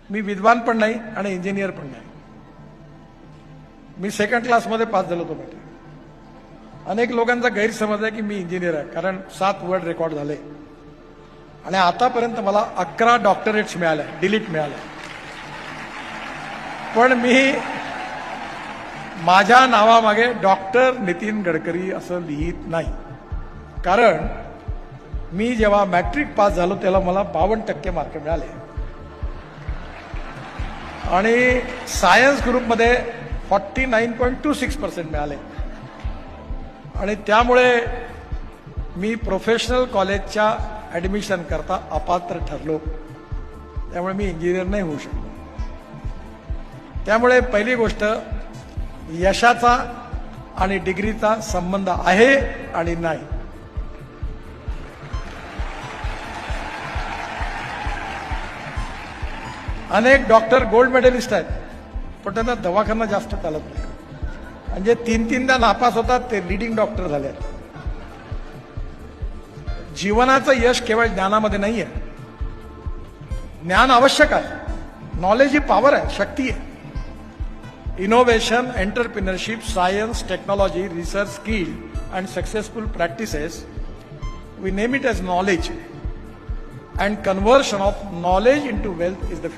मी विद्वान पण नाही आणि इंजिनियर पण नाही. मी सेकंड क्लासमध्ये पास झालो होतो बेटा. अनेक लोकांचा गैरसमज आहे की मी इंजिनियर आहे, कारण 7 वर्ल्ड रेकॉर्ड झाले आणि आतापर्यंत मला 11 डॉक्टरेट्स मिळाल्या, डिलीट मिळाल्या. पण मी माझ्या नावामागे डॉक्टर नितीन गडकरी असं लिहित नाही, कारण मी जेव्हा मॅट्रिक पास झालो तेव्हा मला 52% मार्क मिळाले आणि सायन्स ग्रुपमध्ये 49.26% मिळाले आणि त्यामुळे मी प्रोफेशनल कॉलेजच्या ॲडमिशन करता अपात्र ठरलो. त्यामुळे मी इंजिनियर नाही होऊ शकलो. त्यामुळे पहिली गोष्ट, यशाचा आणि डिग्रीचा संबंध आहे आणि नाही. अनेक डॉक्टर गोल्ड मेडलिस्ट आहेत, पण त्यांना दवाखाना जास्त चालत नाही. म्हणजे 3-3दा नापास होतात, ते लीडिंग डॉक्टर झाले. जीवनाचं यश केवळ ज्ञानामध्ये नाही आहे. ज्ञान आवश्यक आहे, नॉलेज ही पॉवर आहे, शक्ती आहे. Innovation, entrepreneurship, science, technology, research, skill and successful practices, we name it as knowledge, and conversion of knowledge into wealth is the